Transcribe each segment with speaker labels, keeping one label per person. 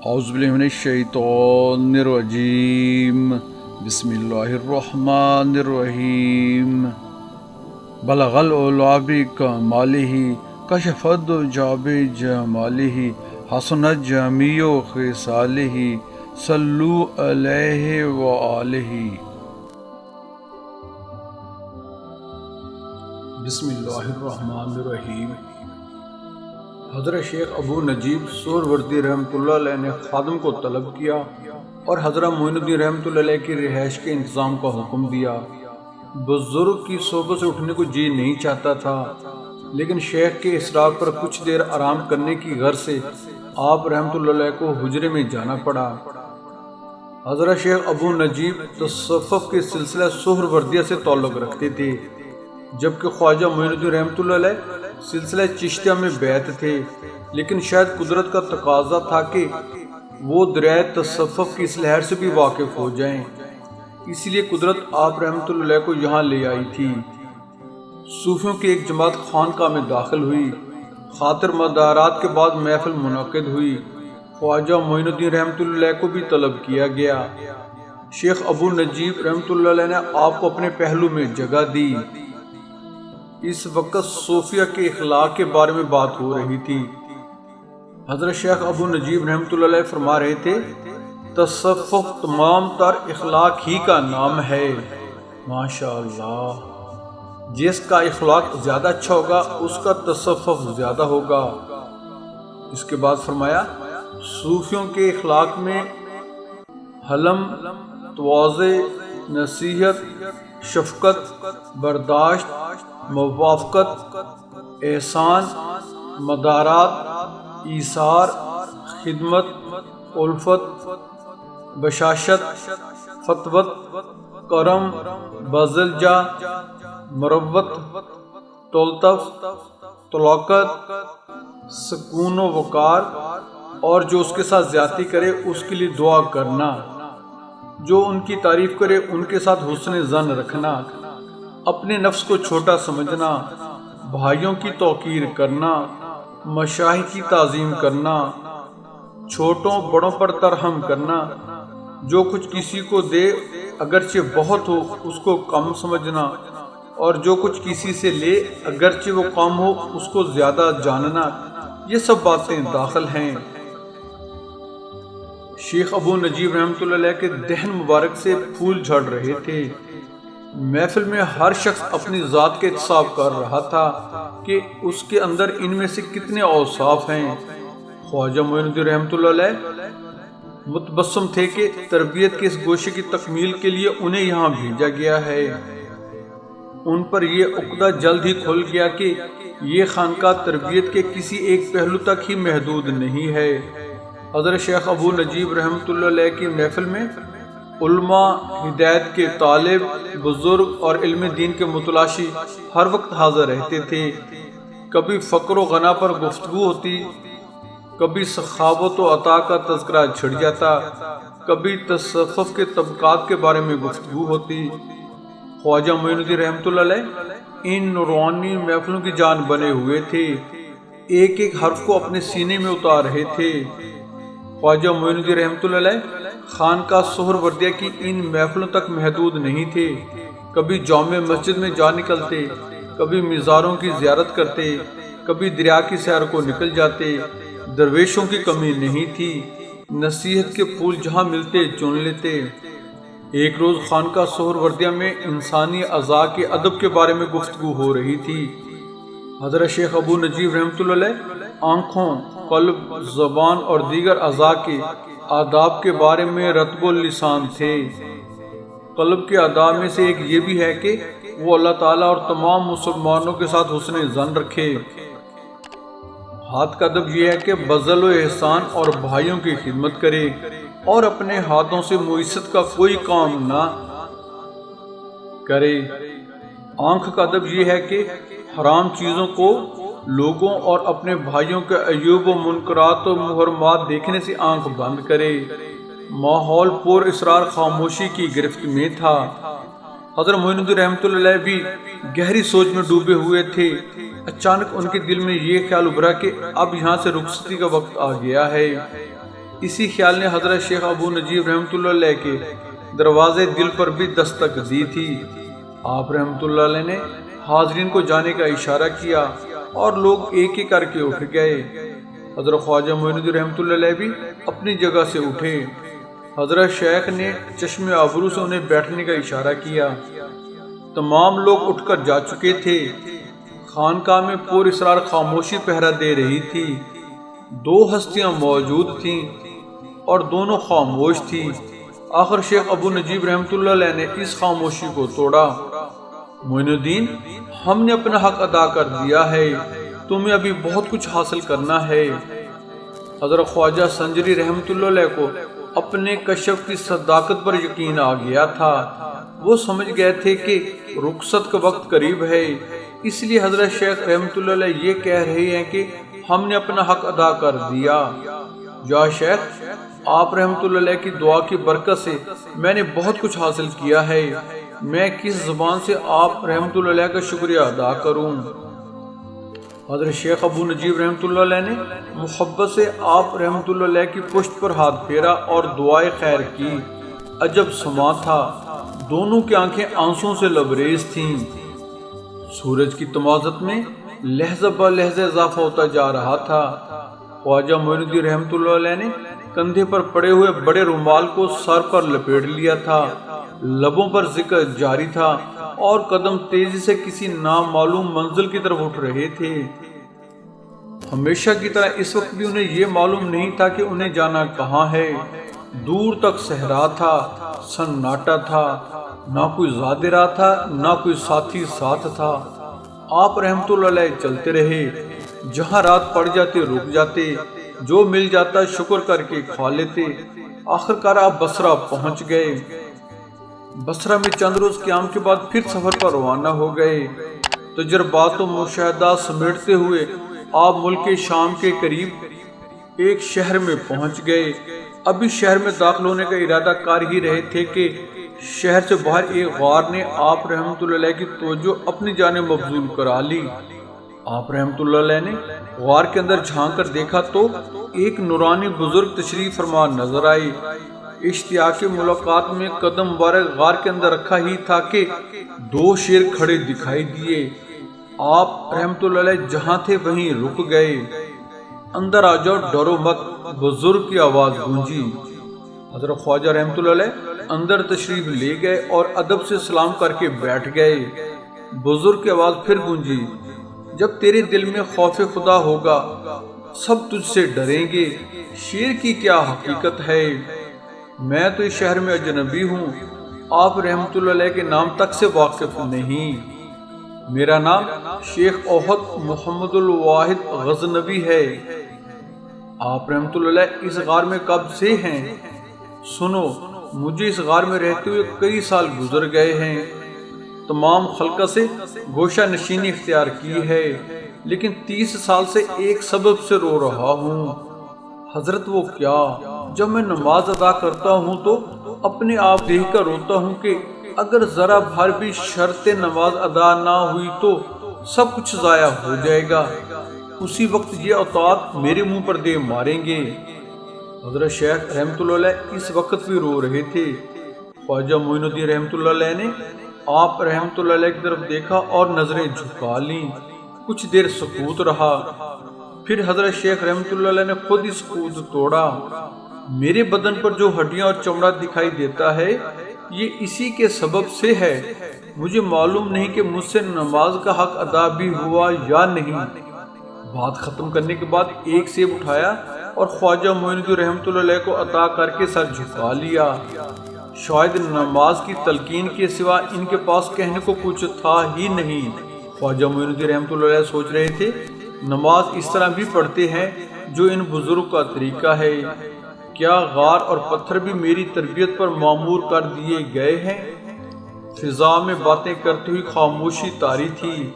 Speaker 1: اعوذ باللہ من الشیطان الرجیم بسم اللہ الرحمن الرحیم بلغ العلا بکمالہ کشف الدجی بجمالہ حسنت جمیع خصالہ صلو علیہ وآلہ۔ بسم اللہ الرحمن الرحیم۔ حضرت شیخ ابو نجیب سہروردی رحمۃ اللہ علیہ نے خادم کو طلب کیا اور حضرت معین الدین رحمۃ اللہ علیہ کی رہائش کے انتظام کا حکم دیا۔ بزرگ کی صحبت سے اٹھنے کو جی نہیں چاہتا تھا، لیکن شیخ کے اصرار پر کچھ دیر آرام کرنے کی غرض سے آپ رحمۃ اللہ علیہ کو حجرے میں جانا پڑا۔ حضرت شیخ ابو نجیب تصوف کے سلسلہ سہروردیہ سے تعلق رکھتے تھے، جبکہ خواجہ معین الدین رحمۃ اللہ علیہ سلسلہ چشتیہ میں بیعت تھے، لیکن شاید قدرت کا تقاضا تھا کہ وہ دریائے تصوف کی اس لہر سے بھی واقف ہو جائیں، اس لیے قدرت آپ رحمۃ اللہ علیہ کو یہاں لے آئی تھی۔ صوفیوں کی ایک جماعت خانقاہ میں داخل ہوئی، خاطر مدارات کے بعد محفل منعقد ہوئی۔ خواجہ معین الدین رحمۃ اللہ علیہ کو بھی طلب کیا گیا۔ شیخ ابو نجیب رحمۃ اللہ علیہ نے آپ کو اپنے پہلو میں جگہ دی۔ اس وقت صوفیہ کے اخلاق کے بارے میں بات ہو رہی تھی۔ حضرت شیخ ابو نجیب رحمۃ اللہ علیہ فرما رہے تھے، تصوف تمام تر اخلاق ہی کا نام ہے۔ ماشاءاللہ، جس کا اخلاق زیادہ اچھا ہوگا اس کا تصوف زیادہ ہوگا۔ اس کے بعد فرمایا، صوفیوں کے اخلاق میں حلم، تواضع، نصیحت، شفقت، برداشت، موافقت، احسان، مدارات، ایثار، خدمت، الفت، بشاشت، فتوت، کرم، بذل جا، مروت، تلطف، طلاقت، سکون و وقار، اور جو اس کے ساتھ زیادتی کرے اس کے لیے دعا کرنا، جو ان کی تعریف کرے ان کے ساتھ حسن ظن رکھنا، اپنے نفس کو چھوٹا سمجھنا، بھائیوں کی توقیر کرنا، مشائخ کی تعظیم کرنا، چھوٹوں بڑوں پر ترحم کرنا، جو کچھ کسی کو دے اگرچہ بہت ہو اس کو کم سمجھنا، اور جو کچھ کسی سے لے اگرچہ وہ کم ہو اس کو زیادہ جاننا، یہ سب باتیں داخل ہیں۔ شیخ ابو نجیب رحمۃ اللہ علیہ کے دہن مبارک سے پھول جھڑ رہے تھے۔ محفل میں ہر شخص اپنی ذات کے احتساب کر رہا تھا کہ اس کے اندر ان میں سے کتنے اوصاف ہیں۔ خواجہ معین الدین رحمۃ اللہ علیہ متبسم تھے کہ تربیت کے اس گوشے کی تکمیل کے لیے انہیں یہاں بھیجا گیا ہے۔ ان پر یہ عقدہ جلد ہی کھل گیا کہ یہ خانقاہ تربیت کے کسی ایک پہلو تک ہی محدود نہیں ہے۔ حضرت شیخ ابو نجیب رحمۃ اللہ علیہ کی محفل میں علماء، ہدایت کے طالب، بزرگ اور علم دین کے متلاشی ہر وقت حاضر رہتے تھے۔ کبھی فقر و غنا پر گفتگو ہوتی، کبھی سخاوت و عطا کا تذکرہ چھڑ جاتا، کبھی تصوف کے طبقات کے بارے میں گفتگو ہوتی۔ خواجہ معین الدین رحمۃ اللہ علیہ ان نورانی محفلوں کی جان بنے ہوئے تھے، ایک ایک حرف کو اپنے سینے میں اتار رہے تھے۔ خواجہ معین الدین رحمۃ اللہ علیہ خانقاہ سہروردیہ کی ان محفلوں تک محدود نہیں تھے، کبھی جامع مسجد میں جا نکلتے، کبھی مزاروں کی زیارت کرتے، کبھی دریا کی سیر کو نکل جاتے۔ درویشوں کی کمی نہیں تھی، نصیحت کے پھول جہاں ملتے چن لیتے۔ ایک روز خانقاہ سہروردیہ میں انسانی اعضاء کے ادب کے بارے میں گفتگو ہو رہی تھی۔ حضرت شیخ ابو نجیب رحمۃ اللہ علیہ آنکھوں، قلب، زبان اور دیگر اعضاء کے آداب کے بارے میں رطب اللسان تھے۔ قلب کے آداب میں سے ایک یہ بھی ہے کہ وہ اللہ تعالیٰ اور تمام مسلمانوں کے ساتھ حسن ظن رکھے۔ ہاتھ کا ادب یہ ہے کہ بذل و احسان اور بھائیوں کی خدمت کرے اور اپنے ہاتھوں سے معیشت کا کوئی کام نہ کرے۔ آنکھ کا ادب یہ ہے کہ حرام چیزوں کو، لوگوں اور اپنے بھائیوں کے عیوب و منکرات و محرمات دیکھنے سے آنکھ بند کرے۔ ماحول پر اسرار خاموشی کی گرفت میں تھا۔ حضرت معین الدین رحمۃ اللہ علیہ بھی گہری سوچ میں ڈوبے ہوئے تھے۔ اچانک ان کے دل میں یہ خیال ابھرا کہ اب یہاں سے رخصتی کا وقت آ گیا ہے۔ اسی خیال نے حضرت شیخ ابو نجیب رحمۃ اللہ علیہ کے دروازے دل پر بھی دستک دی تھی۔ آپ رحمۃ اللہ علیہ نے حاضرین کو جانے کا اشارہ کیا اور لوگ ایک ایک کر کے اٹھ گئے۔ حضرت خواجہ معین الدین رحمۃ اللہ علیہ بھی اپنی جگہ سے اٹھے۔ حضرت شیخ نے چشم ابرو سے انہیں بیٹھنے کا اشارہ کیا۔ تمام لوگ اٹھ کر جا چکے تھے۔ خانقاہ میں پر اسرار خاموشی پہرا دے رہی تھی۔ دو ہستیاں موجود تھیں اور دونوں خاموش تھیں۔ آخر شیخ ابو نجیب رحمۃ اللہ علیہ نے اس خاموشی کو توڑا۔ معین الدین، ہم نے اپنا حق ادا کر دیا ہے، تمہیں ابھی بہت کچھ حاصل کرنا ہے۔ حضرت خواجہ سنجری رحمۃ اللہ علیہ کو اپنے کشف کی صداقت پر یقین آ گیا تھا۔ وہ سمجھ گئے تھے کہ رخصت کا وقت قریب ہے، اس لیے حضرت شیخ رحمۃ اللہ علیہ یہ کہہ رہے ہیں کہ ہم نے اپنا حق ادا کر دیا۔ یا شیخ، آپ رحمۃ اللہ علیہ کی دعا کی برکت سے میں نے بہت کچھ حاصل کیا ہے، میں کس زبان سے آپ رحمۃ اللہ علیہ کا شکریہ ادا کروں؟ حضرت شیخ ابو نجیب رحمۃ اللہ علیہ نے محبت سے آپ رحمۃ اللہ علیہ کی پشت پر ہاتھ پھیرا اور دعائے خیر کی۔ عجب سما تھا، دونوں کی آنکھیں آنسوں سے لبریز تھیں۔ سورج کی تمازت میں لہجہ بہ لہجہ اضافہ ہوتا جا رہا تھا۔ خواجہ معین الدین رحمۃ اللہ علیہ نے کندھے پر پڑے ہوئے بڑے رومال کو سر پر لپیٹ لیا تھا، لبوں پر ذکر جاری تھا اور قدم تیزی سے کسی نامعلوم منزل کی طرف اٹھ رہے تھے۔ ہمیشہ کی طرح اس وقت بھی انہیں یہ معلوم نہیں تھا کہ انہیں جانا کہاں ہے۔ دور تک صحرا تھا، سناٹا تھا، نہ کوئی زاد راہ تھا، نہ کوئی ساتھی ساتھ تھا۔ آپ رحمۃ اللہ علیہ چلتے رہے، جہاں رات پڑ جاتے رک جاتے، جو مل جاتا شکر کر کے کھا لیتے۔ آخرکار آپ بصرہ پہنچ گئے۔ بصرہ میں چند روز قیام کے بعد پھر سفر پر روانہ ہو گئے۔ تجربات و مشاہدات سمیٹتے ہوئے آپ ملک شام کے قریب ایک شہر میں پہنچ گئے۔ ابھی شہر میں داخل ہونے کا ارادہ کر ہی رہے تھے کہ شہر سے باہر ایک غار نے آپ رحمۃ اللہ علیہ کی توجہ اپنی جانب مبذول کرا لی۔ آپ رحمۃ اللہ علیہ نے غار کے اندر جھانک کر دیکھا تو ایک نورانی بزرگ تشریف فرما نظر آئی۔ اشتیاق ملاقات میں قدم مبارک غار کے اندر رکھا ہی تھا کہ دو شیر کھڑے دکھائی دیے۔ آپ رحمۃ اللہ علیہ جہاں تھے وہیں رک گئے۔ اندر آ جاؤ، ڈرو مت، بزرگ کی آواز گونجی۔ حضرت خواجہ رحمۃ اللہ علیہ اندر تشریف لے گئے اور ادب سے سلام کر کے بیٹھ گئے۔ بزرگ کی آواز پھر گونجی، جب تیرے دل میں خوف خدا ہوگا سب تجھ سے ڈریں گے، شیر کی کیا حقیقت ہے؟ میں تو اس شہر میں اجنبی ہوں، آپ رحمۃ اللہ علیہ کے نام تک سے واقف نہیں۔ میرا نام شیخ اوحد محمد الواحد غزنوی ہے۔ آپ رحمۃ اللہ علیہ اس غار میں کب سے ہیں؟ سنو، مجھے اس غار میں رہتے ہوئے کئی سال گزر گئے ہیں، تمام خلقہ سے گوشہ نشینی اختیار کی ہے، لیکن 30 سال سے ایک سبب سے رو رہا ہوں۔ حضرت وہ کیا؟ جب میں نماز ادا کرتا ہوں تو اپنے آپ دیکھ کر روتا ہوں کہ اگر ذرا بھر بھی شرط نماز ادا نہ ہوئی تو سب کچھ ضائع ہو جائے گا، اسی وقت یہ اطاعت میرے منہ پر دے ماریں گے۔ حضرت شیخ رحمۃ اللہ علیہ اس وقت بھی رو رہے تھے۔ خواجہ معین الدین رحمۃ اللہ علیہ نے آپ رحمۃ اللہ علیہ کی طرف دیکھا اور نظریں جھکا لیں۔ کچھ دیر سکوت رہا، پھر حضرت شیخ رحمۃ اللہ علیہ نے خود ہی سکوت توڑا۔ میرے بدن پر جو ہڈیاں اور چمڑا دکھائی دیتا ہے یہ اسی کے سبب سے ہے، مجھے معلوم نہیں کہ مجھ سے نماز کا حق ادا بھی ہوا یا نہیں۔ بات ختم کرنے کے بعد ایک سیب اٹھایا اور خواجہ معین الدین رحمۃ اللہ علیہ کو عطا کر کے سر جھکا لیا۔ شاید نماز کی تلقین کے سوا ان کے پاس کہنے کو کچھ تھا ہی نہیں۔ خواجہ معین الدین رحمۃ اللہ علیہ سوچ رہے تھے، نماز اس طرح بھی پڑھتے ہیں جو ان بزرگ کا طریقہ ہے، کیا غار اور پتھر بھی میری تربیت پر معمور کر دیے گئے ہیں؟ فضا میں باتیں کرتے ہوئی خاموشی طاری تھی،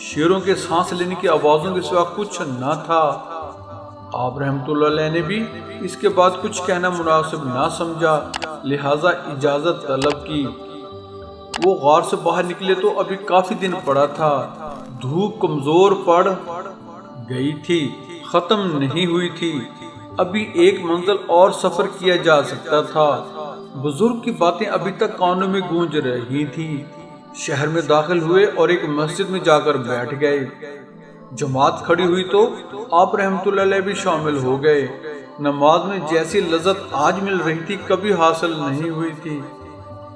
Speaker 1: شیروں کے سانس لینے کی آوازوں کے سوا کچھ نہ تھا۔ آپ رحمۃ اللہ علیہ نے بھی اس کے بعد کچھ کہنا مناسب نہ سمجھا، لہٰذا اجازت طلب کی۔ وہ غار سے باہر نکلے تو ابھی کافی دن پڑا تھا، دھوپ کمزور پڑ گئی تھی، ختم نہیں ہوئی تھی۔ ابھی ایک منزل اور سفر کیا جا سکتا تھا۔ بزرگ کی باتیں ابھی تک کانوں میں گونج رہی تھی۔ شہر میں داخل ہوئے اور ایک مسجد میں جا کر بیٹھ گئے۔ جماعت کھڑی ہوئی تو آپ رحمت اللہ علیہ بھی شامل ہو گئے۔ نماز میں جیسی لذت آج مل رہی تھی کبھی حاصل نہیں ہوئی تھی۔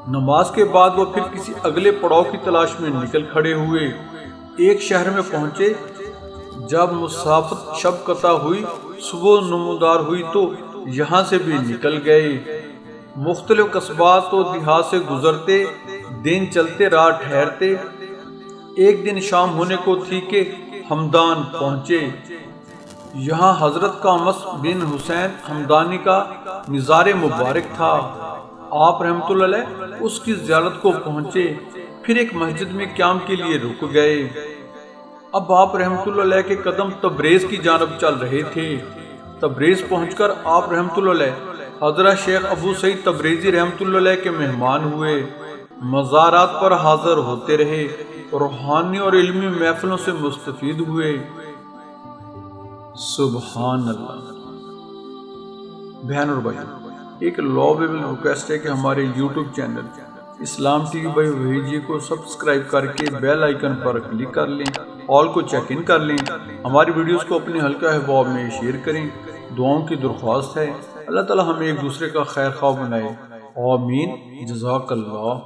Speaker 1: نماز کے بعد وہ پھر کسی اگلے پڑاؤ کی تلاش میں نکل کھڑے ہوئے۔ ایک شہر میں پہنچے۔ جب مسافت شب قطع ہوئی، صبح نمودار ہوئی تو یہاں سے بھی نکل گئے۔ مختلف قصبات و دیہات سے گزرتے، دن چلتے رات ٹھہرتے۔ ایک دن شام ہونے کو تھی کہ ہمدان پہنچے۔ یہاں حضرت قامس بن حسین ہمدانی کا مزار مبارک تھا۔ آپ رحمت اللہ علیہ اس کی زیارت کو پہنچے، پھر ایک مسجد میں قیام کے لیے رک گئے۔ اب آپ رحمت اللہ علیہ کے قدم تبریز کی جانب چل رہے تھے۔ تبریز پہنچ کر آپ رحمت اللہ علیہ حضرت شیخ ابو سعید تبریزی رحمت اللہ علیہ کے مہمان ہوئے۔ مزارات پر حاضر ہوتے رہے، روحانی اور علمی محفلوں سے مستفید ہوئے۔ سبحان اللہ۔ بہن اور بھائی، ایک لوبیبل ریکویسٹ ہے کہ ہمارے YouTube channel Islam TV by Wahid ji جی کو سبسکرائب کر کے بیل آئیکن پر کلک کر لیں، آل کو چیک ان کر لیں، ہماری ویڈیوز کو اپنے حلقہ احباب میں شیئر کریں۔ دعاؤں کی درخواست ہے، اللہ تعالی ہمیں ایک دوسرے کا خیر خواہ بنائے۔ آمین۔ جزاک اللہ۔